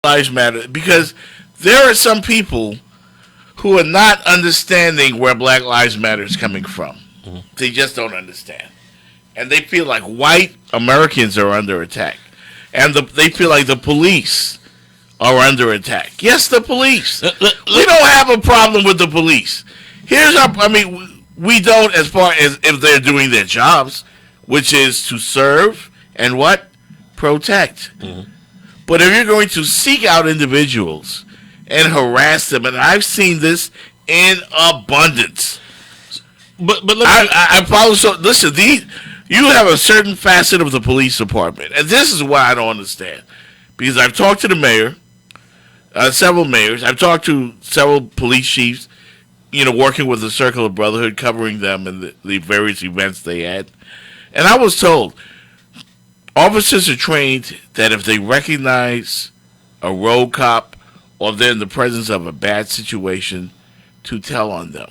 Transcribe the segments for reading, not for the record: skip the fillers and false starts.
Lives Matter, because there are some people who are not understanding where Black Lives Matter is coming from. They just don't understand. And they feel like white Americans are under attack. And they feel like the police are under attack. Yes, the police. We don't have a problem with the police. We don't, as far as if they're doing their jobs, which is to serve and what? Protect. But if you're going to seek out individuals and harass them, and I've seen this in abundance. But let me, I follow. So listen, you have a certain facet of the police department, and this is what I don't understand, because I've talked to the mayor, several mayors. I've talked to several police chiefs, working with the Circle of Brotherhood, covering them and the various events they had, and I was told officers are trained that if they recognize a road cop or they're in the presence of a bad situation, to tell on them.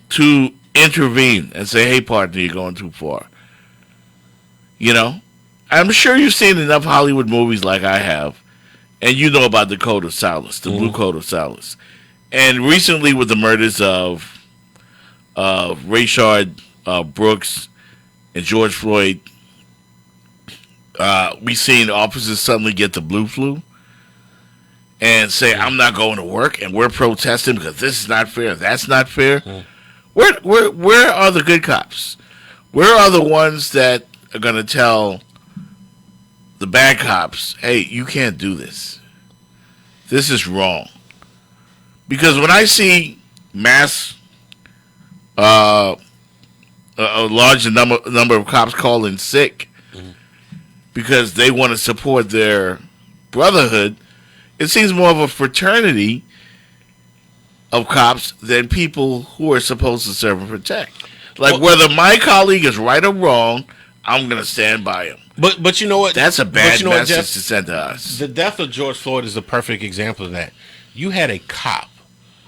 To intervene and say, hey, partner, you're going too far. I'm sure you've seen enough Hollywood movies like I have, and you know about the Code of Silence, the Blue Code of Silence. And recently with the murders of Rayshard Brooks and George Floyd, we seen officers suddenly get the blue flu and say, I'm not going to work, and we're protesting because this is not fair, that's not fair. Where are the good cops? Where are the ones that are going to tell the bad cops, hey, you can't do this. This is wrong. Because when I see mass, a large number of cops call in sick because they want to support their brotherhood, it seems more of a fraternity of cops than people who are supposed to serve and protect. Whether my colleague is right or wrong, I'm going to stand by him. But you know what? That's a bad message to send to us. The death of George Floyd is a perfect example of that. You had a cop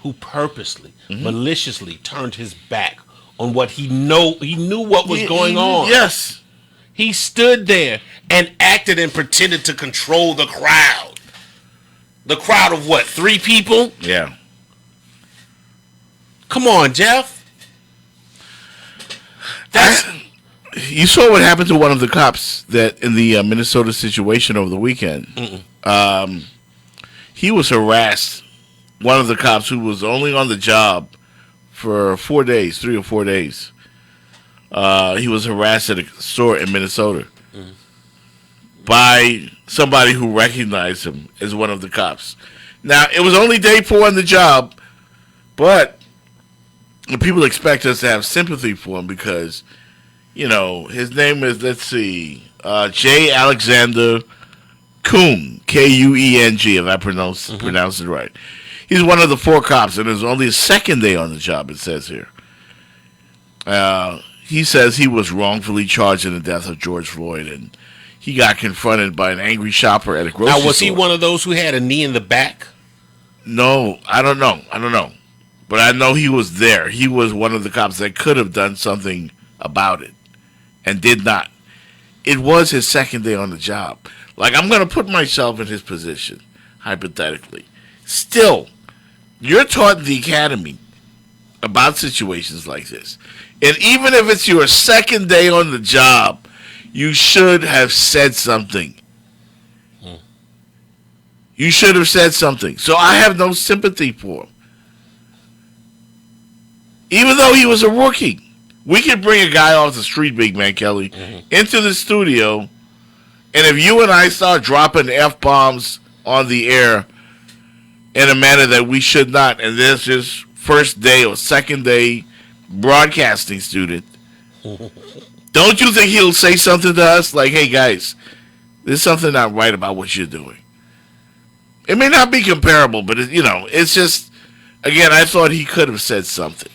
who purposely, maliciously turned his back on what he knew what was going on. Yes. He stood there and acted and pretended to control the crowd. The crowd of what? 3 people? Yeah. Come on, Jeff. You saw what happened to one of the cops that in the Minnesota situation over the weekend. He was harassed. One of the cops who was only on the job for 4 days, 3 or 4 days. He was harassed at a store in Minnesota by somebody who recognized him as one of the cops. Now, it was only day 4 on the job, but people expect us to have sympathy for him because, his name is, J. Alexander Kueng, Kueng, if I pronounce it right. He's one of the 4 cops, and it was only his second day on the job, it says here. He says he was wrongfully charged in the death of George Floyd, and he got confronted by an angry shopper at a grocery store. Now, was he one of those who had a knee in the back? No, I don't know. But I know he was there. He was one of the cops that could have done something about it and did not. It was his second day on the job. I'm going to put myself in his position, hypothetically. Still, you're taught in the academy about situations like this. And even if it's your second day on the job, you should have said something. You should have said something. So I have no sympathy for him. Even though he was a rookie. We could bring a guy off the street, Big Man Kelly, into the studio, and if you and I start dropping F-bombs on the air in a manner that we should not, and there's this first day or second day broadcasting student, don't you think he'll say something to us like, hey guys, there's something not right about what you're doing? It may not be comparable, but it's just, again, I thought he could have said something.